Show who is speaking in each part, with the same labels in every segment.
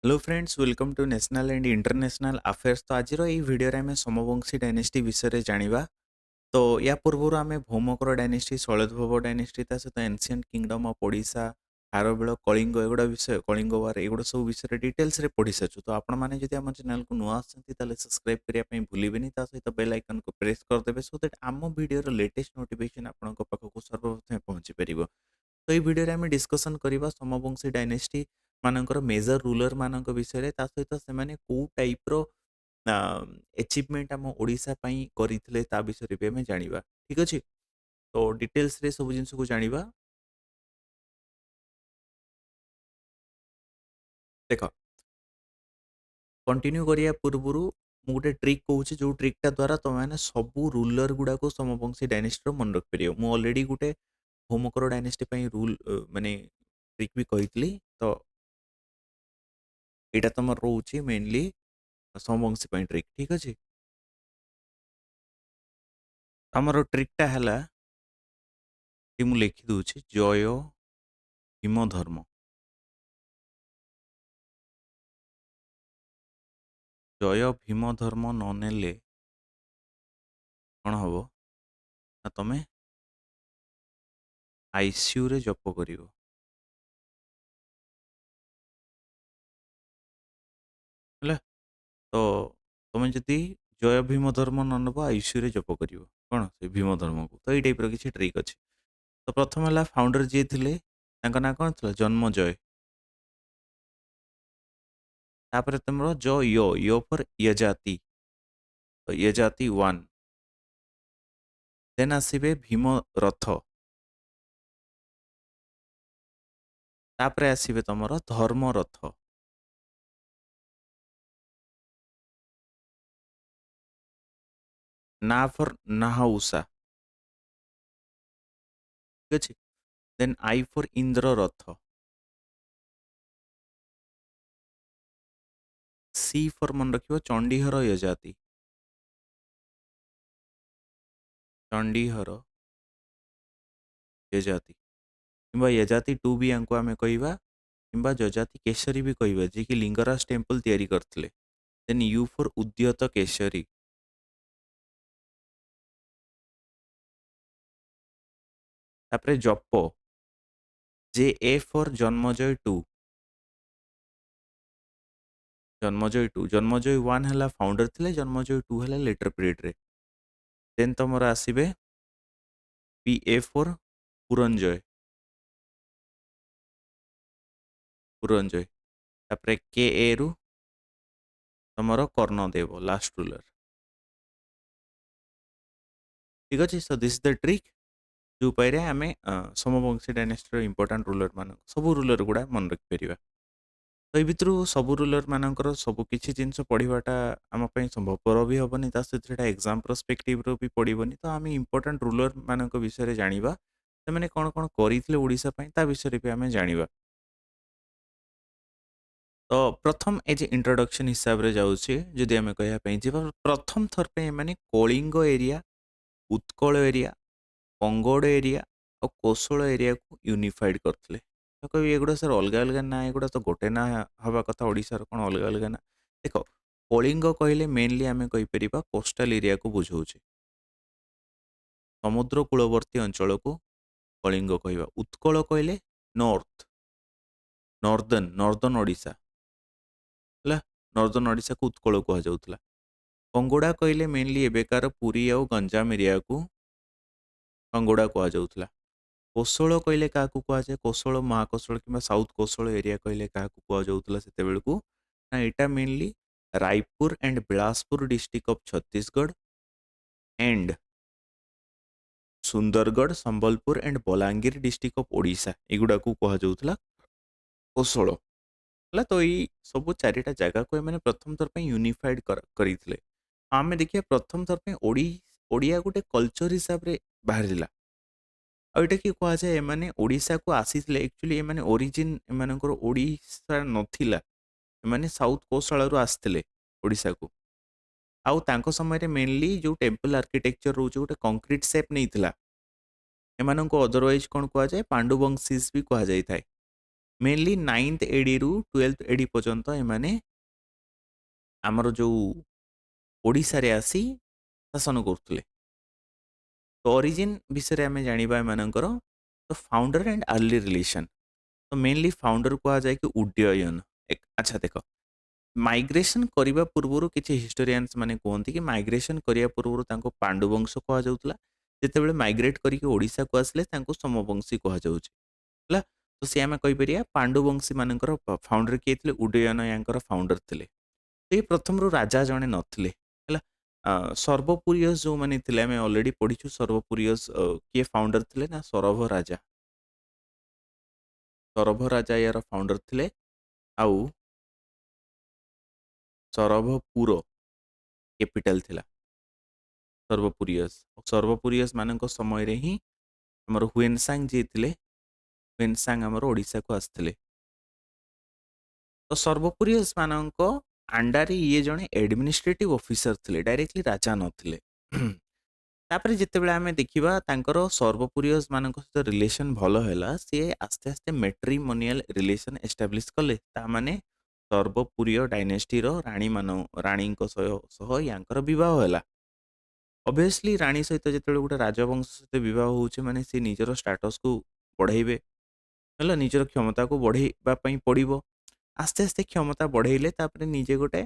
Speaker 1: Hello friends, welcome to national and international affairs. तो आज ये वीडियो रे आम सोमवंशी डायनेस्टी विषय रे जानिबा। तो या पूर्व आम भौमकर डायनेस्टी, शैलद्भव डायनेस्टी, ता सहित ancient kingdom of Odisha, Kharavela, Kalinga, एगुड़ा विषय, कलिंग वार, एगुड़ा सब विषय डिटेल्स रे पढ़ी सारी। तो आपण मैंने जब आम चैनल को नुआ आते सब्सक्राइब करने भूलें, सहित बेल आइकन को प्रेस करदे सो दैट आम वीडियो लेटेस्ट नोटिफिकेशन आपन पाखक सर्वप्रथम पहुंची पार। तो ये वीडियो आम डिस्कसन करवा सोमवंशी डायनेस्टी मानकर मेजर रूलर मानक विषय ता सहित से कौ टाइप रो अचिवमेंट आम ओडिशा पई करथिले ता विषय भी आम जानिबा। ठीक अछि। तो डिटेल्स रे सब जिंस को जानिबा। देखो, कंटिन्यू करिया पूर्वरु मु गोटे ट्रिक कहूँ जो ट्रिकटा द्वारा तुम मैंने सबू रूलर गुड़ा को सोमवंशी डायनेस्टी मन रख पार। मु ऑलरेडी गोटे भौमकर डायनेस्टी रूल माने ट्रिक भी कही। तो यहाँ तुम रोचे मेनली सोमवंशी ट्रिक। ठीक अच्छे। आमर ट्रिकटा है कि मु लिखि दूची जय भीम धर्म। जय भीम धर्म न नेले कौन हम ना तुम आईसीयू रे जप कर। तो तुम जदि जय भीम धर्म न नब आईसीयू रे जप कर कौन से भीम धर्म को। तो ये टाइप किसी ट्रिक अच्छे। तो प्रथम है फाउंडर जी थे ना कौन था जन्मजय। तापर तुम ज यो फॉर यजाति। तो यजाति वन। देन आसवे भीम रथ। तापर आसवे तुम धर्म रथ। ना फॉर नाहउसा। ठीक अच्छे। Then I for Indra Rath. C for मन रखियो चंडीहर यजाति। चंडीहर यजाति कि यजाति टू भी आम कहवा कि जजाति केशरी भी कहवा जी कि लिंगराज टेम्पल तैयारी करथिले। देन यू फॉर उद्यत केशरी। तापरे जप J A for Janmejaya two. Janmejaya two Janmejaya one है फाउंडर थे, जन्मजय टू है लेटर पीरियड रे। देन तुम आसवे P A for Puranjaya. Puranjaya तापरे के ए रु तुमर कर्णदेव लास्ट रूलर। ठीक अच्छे। सो दिस द ट्रिक जो उपाय आम सोमवंशी डायनेस्टी इंपोर्टाट रूलर मान सब रूलर गुड़ा मन रखिपर। तो ये भितर सब रूलर मानकर सबकि जिनस पढ़ाटा आमपाई संभवपर भी हेनी, सहित एग्जाम परस्पेक्टिव भी पड़ोनी। तो आम इंपोर्टाट रूलर मान विषय जाना से कौन कौन करते ओडिशा विषय भी आम जाना। तो प्रथम एज इंट्रोडक्शन हिसाब से जाऊँचे जदि आम कह प्रथम थर पे मैंने कलिंग एरिया, उत्कल एरिया, पंगड़ एरिया और कोशल एरिया को यूनिफाइड करते। तो कह एगुड़ा सर अलग अलग ना, एगुड़ा तो गोटे ना हवा कथा ओडिशार कौन अलग अलग ना। देख, कलिंग कहले मेनली आम कहीपर कोस्टाल एरिया को बुझाऊे, समुद्र कूलवर्ती अंचल को कलिंग कहवा। उत्कल कहले नॉर्थ, नॉर्दर्न नॉर्दर्न ओडिशा है। नॉर्दर्न ओडिशा को उत्कल कहुला। कंगोड़ा कहले मेनली एबेकार पुरी आउ गंजाम एरिया को कंगोड़ा कहुला। कोशल कहले क्या कहुए, कोशल महाकोशल कि साउथ कोशल एरिया कहले क्या कहुला से बेलू ना। यहाँ mainly Raipur and Bilaspur district of Chhattisgarh and Sundargarh, Sambalpur and Balangir district of Odisha एगुड़ा को कहुला कोशल है। तो ये सब चारिटा जगह को मैंने प्रथम थर यूनिफाइड करते। आम देखिए प्रथम थर पे ओडिया गोटे कल्चर हिसाब से बाहर। आईटा कि कहुए एमाने ओडिशा को आसीथिले, एक्चुअली एमाने ओरिजिन एमानकर ओडिशा नथिला। एमाने साउथ कोस्टाल रु आसथिले ओडिशा को। आउ तांको समय रे मेनली जो टेम्पल आर्किटेक्चर रोचे गोटे कंक्रीट शेप नहीं थिला। एमाननको अदरवाइज कौन कहुए पांडुवंशीज भी कहुए। मेनली 9th एडी रु 12th एडी पर्यंत एमाने आमर जो ओडिशा रे आसी शासन करथुले। तो ओरिजिन विषय आम जाना एमानकर तो फाउंडर एंड अर्ली रिलेशन। तो मेनली फाउंडर कह जाए कि उड्डयन। अच्छा देख, माइग्रेशन करने पूर्व किसी हिस्टोरियंस माने कहते कि माइग्रेशन करने पूर्व तांको पांडुवंश कह जाउतला। जेतेबेले माइग्रेट करके ओडिशा को आसले तांको समवंशी कह जाउछि। ହେଲା ତ ସେ ଆମେ କହିପାରିବା ପାଣ୍ଡୁବଂଶୀ ମାନଙ୍କର ଫାଉଣ୍ଡର କିଏ ଥିଲେ? ଉଦୟନ ୟାଙ୍କର ଫାଉଣ୍ଡର ଥିଲେ। ତ ଏ ପ୍ରଥମରୁ ରାଜା ଜଣେ ନଥିଲେ ହେଲା। ସର୍ବପୁରିୟସ୍ ଯେଉଁମାନେ ଥିଲେ ଆମେ ଅଲରେଡି ପଢିଛୁ ସର୍ବପୁରିୟସ୍ କିଏ ଫାଉଣ୍ଡର ଥିଲେ ନା ସରଭ ରାଜା। ସରଭ ରାଜା ୟାର ଫାଉଣ୍ଡର ଥିଲେ। ଆଉ ସରଭପୁର କ୍ୟାପିଟାଲ ଥିଲା ସର୍ବପୁରିୟସ୍। ସର୍ବପୁରିୟସ୍ ମାନଙ୍କ ସମୟରେ ହିଁ ଆମର ହୁଏନସାଙ୍ଗ ଯିଏ ଥିଲେ ହୁଏନସାଙ୍ଗ ଆମର ଓଡ଼ିଶାକୁ ଆସିଥିଲେ। ତ ସର୍ବପୁରିୟସ୍ ମାନଙ୍କ अंडर ये जड़े एडमिनिस्ट्रेटिव ऑफिसर थे, डायरेक्टली राजा नथिले। तापर जितेबाला आम देखा तांकर सर्वपुरियस मान सहित रिलेशन भल है, सी आस्ते आस्ते मेट्रिमोनियल रिलेशन एस्टाब्लीश कले। ताने सर्वपुरीय डायनेस्टी राणी मान राणी सह यांकर विवाह है। ऑब्वियसली राणी सहित जो गोटे राजवंश सहित विवाह होचे माने सी निजर स्टाटस को बढ़ाइबे है, निजर क्षमता को बढ़ाइबा पड़ो। आस्ते आस्ते क्षमता बढ़ेले तापरे निजे गोटे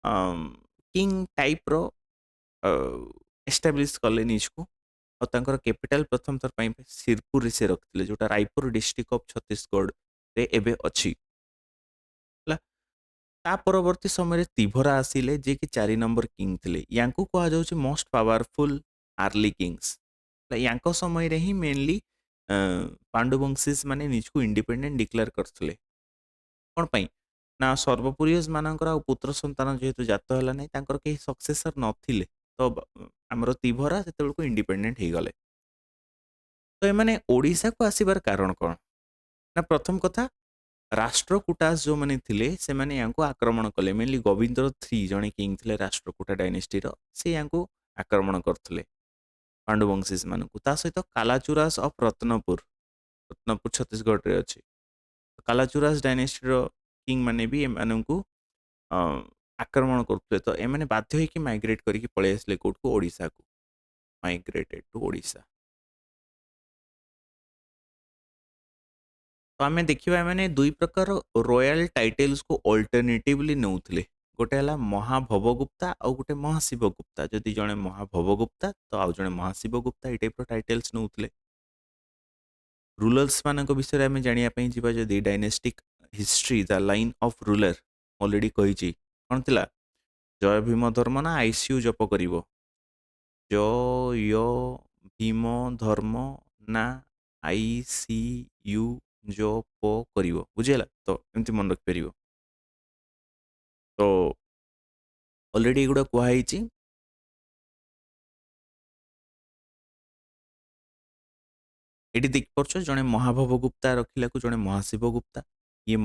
Speaker 1: किंग टाइप रो एस्टाब्लीश कले निजको। और तांकर कैपिटल प्रथम थर पई सिरपुर से रखिले, जोटा रायपुर डिस्ट्रिक्ट ऑफ छत्तीसगढ़ रे एबे अछि। ला ता परवर्ती समय तिभरा आसिले जे कि 4 नंबर किंग थिले। यांको कहा जाउछि मोस्ट पावरफुल अर्ली किंग्स। यांको समय रे ही मेनली पांडुवंशीस माने निजको इंडिपेंडेंट डिक्लेयर करथिले। कौन पाई ना सर्वपुरियस मानकर आ पुत्र संतान जेहेतु जात है ना तांकर कहीं सक्सेसर नथिले। तो आमर तिभरा से इंडिपेंडेंट हो गले। तो ये ओडिशा को आसबार कारण कौन ना प्रथम कथा राष्ट्रकूटास जो मैंने थिले से माने यांको आक्रमण कले। मेनली गोविंद थ्री जड़े किंग थे राष्ट्रकूटा डायनेस्टी से यांको आक्रमण करते पांडुवंशीस मान सहित कालाचुरास ऑफ रत्नपुर, रत्नपुर छत्तीसगढ़ रे अच्छी। कालाचुरास डायनेस्टी किंग माने भी एमानंकु आक्रमण करते। तो एमाने बाध्य होइकि माइग्रेट करके पळै आसले कोठको ओडिशा को। Migrated to Odisha. तो आमे देखिबा एमाने दुई प्रकार रॉयल टाइटल्स को अल्टरनेटिवली नउथले। गोटे हला महाभवगुप्ता और गोटे महाशिवगुप्ता। जदि जणे महाभवगुप्ता तो आउ जणे महाशिवगुप्ता ए टाइप रो टाइटल्स नउथले। रूलर्स मानक विषय आमे जानिया पई जिबा जदि dynastic history the line of ruler already कहिछि कोन थिला जय भीम धर्म ना आईसीयू जप करिवो। जय भीम धर्म ना आईसीयू जप करिवो। बुझिला तो एमती मन रख परिवो। तो ऑलरेडी एगुडा कुहाइछि। एटी देख परछ जणे महाभवगुप्ता रखिला को जणे महाशिवगुप्ता। ये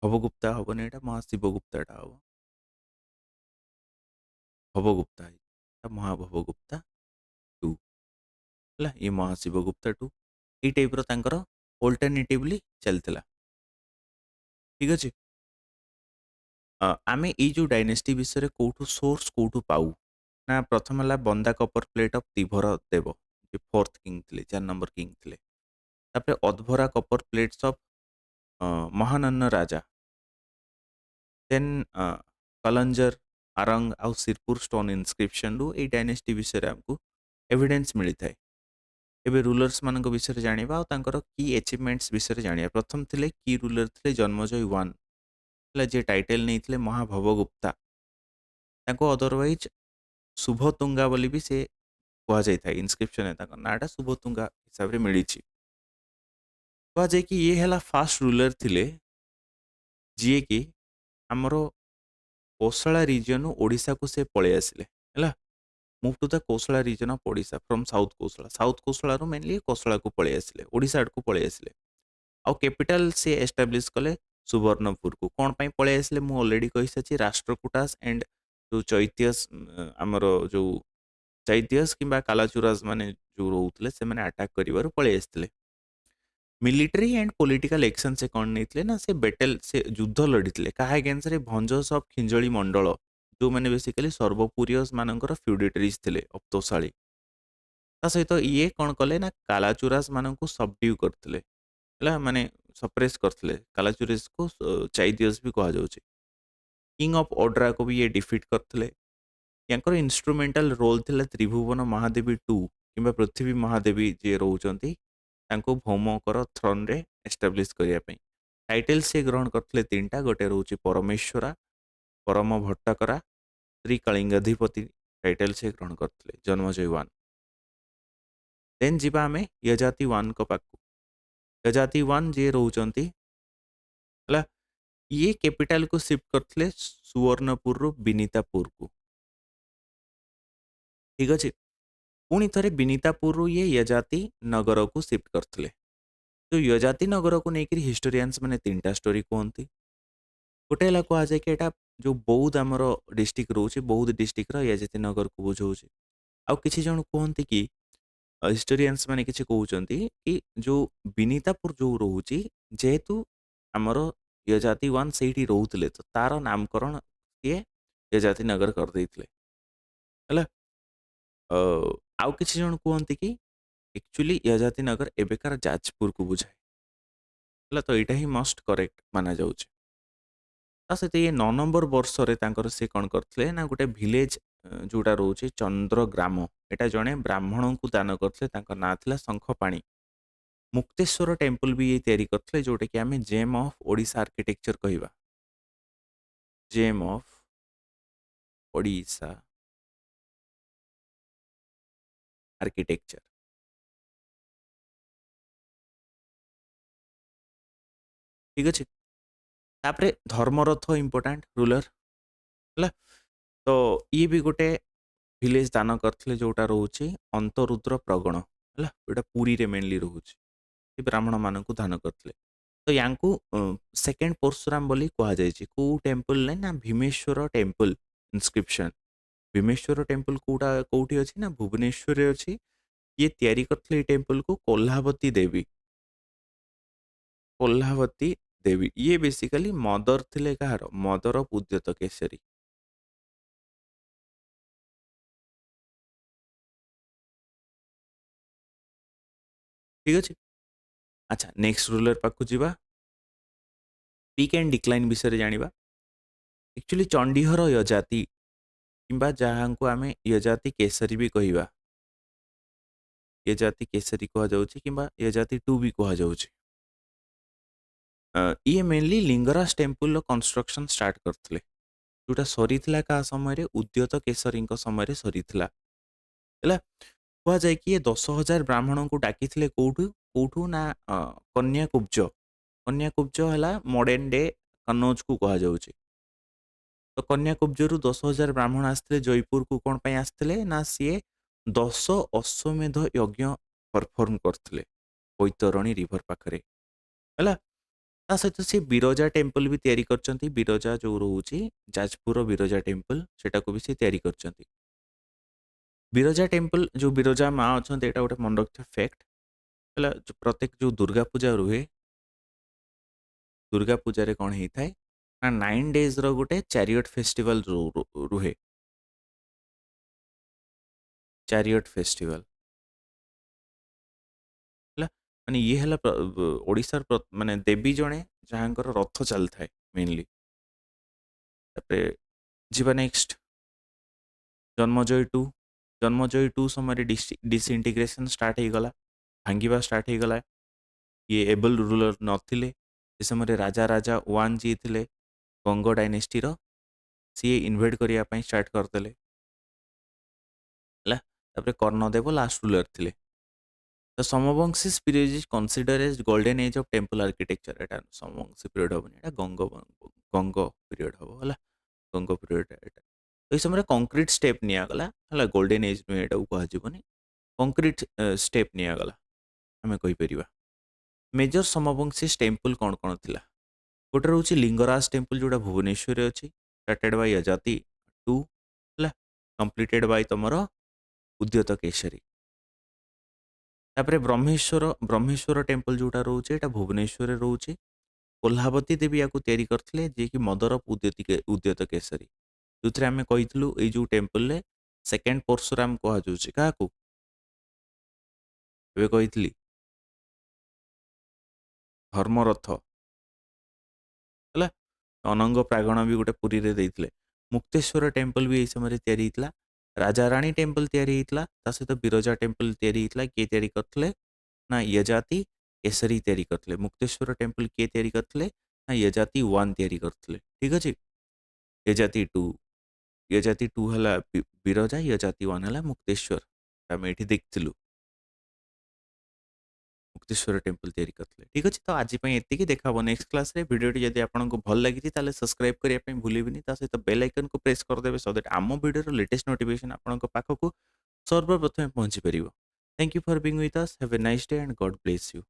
Speaker 1: भवगुप्ता हबने एटा महाशिवगुप्ताटा हबो। भवगुप्ता महाभवगुप्ता टू है। ये महाशिवगुप्ता टू ये टाइप रो तांकर अल्टरनेटिवली चलतिला। ठीक अछि। आमे ए जो डायनेस्टी विषय कोठू सोर्स कोठू पाऊ ना प्रथम हला बंदा copper plate of Tivara Deva जे फोर्थ किंग थिले, 4 नंबर किंग थिले। तापरे अधभरा कपर प्लेट्स ऑफ महानन्न राजा। देन कलंजर आरंग आउ सिरपुर स्टोन इनस्क्रिप्शन रु ए डायनेस्टी विषय हमको एविडेंस मिली थाए। एबे रूलर्स मानक विषय जानिबा आ तांकर की अचीवमेंट्स विषय जानिबा। प्रथम थिले की रूलर थिले जन्मजय वन जे टाइटल नहीं थिले महाभवगुप्ता। तांको अदरवाइज शुभतुंगा बोली भी से कह जाय था। इनस्क्रिप्शन है तांको नाटा शुभतुंगा हिसाब रे मिली छी। कह जाय कि ये हला फास्ट रूलर थिले जी कि हमरो कोसला रीजन ओडिशा को से पळे आसिले हला। Move to the Kosala region of Odisha from south Kosala रो मेनली कोसला को पळे आसिले, ओडिशा को पळे आसिले। आउ कैपिटल से एस्टाब्लिश कले सुवर्णपुर को। कौन पाई पळे आसिले मु ऑलरेडी कहि सची राष्ट्रकूटास एंड जो चैत्यस हमर जो चैत्यस किंबा कालाचुरास माने जो रहउतले से माने अटैक करिवार पळे आसिले। मिलिटरी एंड पॉलिटिकल एक्शन से कौन नहीं ना से बेटेल से युद्ध लड़ी क्या एगेन्स्ट रे भंजस ऑफ खिंजड़ी मंडल जो मैंने बेसिकली सर्वपुरीयस मानकर फ्यूडेटरीज थे अप्तशाली ता सहित ये कौन कले ना कालाचुरास मानक सबड्यू करते माने सप्रेस करते कालाचुरास को चाइदियस भी कहुच्छे किंग ऑफ ओड्रा को भी ये डिफिट करते याଙ୍କର ଇନ୍ଷ୍ଟ୍ରୁମେଣ୍ଟାଲ ରୋଲ୍ ଥିଲା ତ୍ରିଭୁବନ ମହାଦେବୀ ଟୁ କିମ୍ବା ପୃଥିବୀ ମହାଦେବୀ ଯିଏ ରହୁଛନ୍ତି ତାଙ୍କୁ ଭୌମଙ୍କର ଥ୍ରୋନ୍ରେ ଏଷ୍ଟାବ୍ଲିଶ୍ କରିବା ପାଇଁ ଟାଇଟେଲ୍ ସେ ଗ୍ରହଣ କରିଥିଲେ ତିନିଟା ଗୋଟେ ରହୁଛି ପରମେଶ୍ୱରା ପରମ ଭଟ୍ଟକରା ତ୍ରିକଳିଙ୍ଗାଧିପତି ଟାଇଟେଲ୍ ସେ ଗ୍ରହଣ କରିଥିଲେ ଜନ୍ମଜୟ ୱାନ୍ ଦେନ୍ ଯିବା ଆମେ ୟଜାତି ୱାନ୍ଙ୍କ ପାଖକୁ ୟଜାତି ୱାନ୍ ଯିଏ ରହୁଛନ୍ତି ହେଲା ଇଏ କ୍ୟାପିଟାଲକୁ ସିଫ୍ଟ କରିଥିଲେ ସୁବର୍ଣ୍ଣପୁରରୁ ବିନିତାପୁରକୁ ଠିକ୍ ଅଛି पुणी थे विनीतापुर ये यजाति नगर को सिफ्ट करते तो यजाति नगर को लेकर हिस्टोरियंस मैंने तीन टा स्टोरी कहते गोटे है कहुए कि यहाँ जो बौद्ध आमर डिस्ट्रिक्ट रोचे बौद्ध डिस्ट्रिक्ट यजाति नगर को बुझाऊे आउ कि जन कहते कि हिस्टोरियंस मैंने किसी कहते कि जो विनीतापुर जो रोचे जेहेतु आमर यजाति वन से रोते तो तार नामकरण किए यजाति नगर करदे है आउ किसी जन कहते कि एक्चुअली यजाति नगर एबेकार जाजपुर को बुझाए है तो यहाँ ही मस्ट करेक्ट माना जाऊे सहित ये 9 नंबर वर्ष से कौन करते ना गोटे भिलेज जोटा रोचे चंद्रग्राम यहाँ जड़े ब्राह्मण को दान करते ना था शंखपाणी मुक्तेश्वर टेम्पल भी ये तैयारी करते जोटा कि आम जेम ऑफ ओडिशा आर्किटेक्चर कहवा जेम ऑफ ओडिशा आर्किटेक्चर ठीक अच्छे तापरे धर्मरथ इंपोर्टाट रूलर है तो ये भी गोटे विलेज दान करते जोटा रोचे अंतरुद्र प्रगण है जोटा पुरी रे मेनली रोचे ब्राह्मण मान दान करते तो या सेकेंड परशुराम बोली कहुई कौ टेम्पल ना भीमेश्वर टेम्पल इनस्क्रिप्शन भीमेश्वर टेम्पल कौटा कौटी अच्छी ना भुवनेश्वर अच्छी ये तैयारी करते टेम्पल को कोल्हावती देवी कोल्हावती देवी ये बेसिकली मदर थिले कहार मदर ऑफ उद्यत केसरी ठीक अच्छे अच्छा नेक्स्ट रूलर पाखु जीवा पीक एंड डिक्लाइन विषय जानिबा एक्चुअली चंडीहर यजाति किंबा जहाँ को आम यजाति केसरी भी कहवा यजाति केसरी कहुच्छे कि यजाति टू भी कहुच्छे ये mainly Lingaraj temple construction start करते जोटा सरी क्या समय उद्यत केसरी समय सरी कहुए कि 10,000 ब्राह्मण को डाकी कौटू कौटू ना कन्याकुब्ज कन्याकुब्ज है मॉडर्न डे कन्नौज को कहुच्छे तो कन्याकुब्जरू 10,000 ब्राह्मण आसते जयपुर को कौन पर आसते ना सी 10 अश्वमेध यज्ञ परफॉर्म करते बैतरणी रिवर पाखे है सहित सी बिरजा टेम्पल भी तैयारी करछंती बिरजा जो रोचे जाजपुर बिरजा टेम्पल सेटा को भी सी तैयारी करछंती बिरजा टेम्पल जो बिरजा माँ अच्छा यहाँ गोटे मन रखिए फैक्ट है प्रत्येक जो दुर्गा पूजा रुहे दुर्गा पूजा कौन होता है ना 9 डेज रोटे चैरियट फेस्टिवल रुहे चैरियट फेस्टिवल है माने ये है ओडिशार माने देवी जड़े जहाँ रथ चल थाए मेनली जीवा नेक्स्ट जन्मजय टू समय डिसइंटीग्रेशन स्टार्ट हो गला भांगा स्टार्ट हो गला ये एबल रूलर नथिले से समय राजा राजा वन जी थे गंग डायनेस्टी सी इनवेट करने स्टार्ट करदे कर्णदेव लास्ट रूलर थे The Somavansis period is considered as golden age of temple architecture. Etah समवंशी period हम एटा गंग पीरियड हम होला गंग पीरियड एटा तो इस समय कंक्रीट स्टेप निया गला होला गोल्डन एज नु एटा को जीवनी कंक्रीट स्टेप निया गला हमें कहि परिबा मेजर समवंशी टेम्पल कौन कौन थिला गोटे रोची लिंगराज टेम्पल जोटा भुवनेश्वर अच्छी स्टार्टेड बाय यजाति टू है कंप्लीटेड बाय तुमर उद्यत केसरी ତାପରେ ବ୍ରହ୍ମେଶ୍ୱର ଟେମ୍ପଲ ଯୋଉଟା ରହୁଛି ଏଇଟା ଭୁବନେଶ୍ୱରରେ ରହୁଛି। କୋଲ୍ହାବତୀ ଦେବୀ ୟାକୁ ତିଆରି କରିଥିଲେ ଯିଏକି ମଦର ଅଫ୍ ଉଦ୍ୟତ କେଶରୀ। ଯୋଉଥିରେ ଆମେ କହିଥିଲୁ ଏଇ ଯୋଉ ଟେମ୍ପଲରେ ସେକେଣ୍ଡ ପରଶୁରାମ କୁହାଯାଉଛି କାହାକୁ? ଏବେ କହିଥିଲି ଧର୍ମରଥ ହେଲା। ଅନଙ୍ଗ ପ୍ରାଗଣ ବି ଗୋଟେ ପୁରୀରେ ଦେଇଥିଲେ। ମୁକ୍ତେଶ୍ୱର ଟେମ୍ପଲ ବି ଏଇ ସମୟରେ ତିଆରି ହେଇଥିଲା। ରାଜାରାଣୀ ଟେମ୍ପଲ ତିଆରି ହେଇଥିଲା। ତା ସହିତ ବିରଜା ଟେମ୍ପଲ ତିଆରି ହେଇଥିଲା। କିଏ ତିଆରି କରିଥିଲେ? ନା ୟଜାତି କେଶରୀ ତିଆରି କରିଥିଲେ। ମୁକ୍ତେଶ୍ୱର ଟେମ୍ପଲ କିଏ ତିଆରି କରିଥିଲେ? ନା ୟଜାତି 1 ତିଆରି କରିଥିଲେ। ଠିକ ଅଛି। ୟଜାତି 2 ହେଲା ବିରଜା, ୟଜାତି 1 ହେଲା ମୁକ୍ତେଶ୍ୱର। ଆମେ ଏଠି ଦେଖିଥିଲୁ ମୁକ୍ତେଶ୍ୱର ଟେମ୍ପଲ ତିଆରି କରିଥିଲେ। ଠିକ ଅଛି, ତ ଆଜି ପାଇଁ ଏତିକି। ଦେଖା ହବ ନେକ୍ସଟ କ୍ଲାସରେ। ଭିଡ଼ିଓଟି ଯଦି ଆପଣଙ୍କୁ ଭଲ ଲାଗିଛି ତାହେଲେ ସବସ୍କ୍ରାଇବ କରିବା ପାଇଁ ଭୁଲିବେନି। ତା ସହିତ ବେଲ୍ ଆଇକନକୁ ପ୍ରେସ୍ କରିଦେବେ ସୋ ଦ୍ୟାଟ୍ ଆମ ଭିଡ଼ିଓର ଲେଟେଷ୍ଟ ନୋଟିଫିକେସନ ଆପଣଙ୍କ ପାଖକୁ ସର୍ବପ୍ରଥମେ ପହଞ୍ଚି ପାରିବ। Thank you for being with us. Have a nice day and God bless you.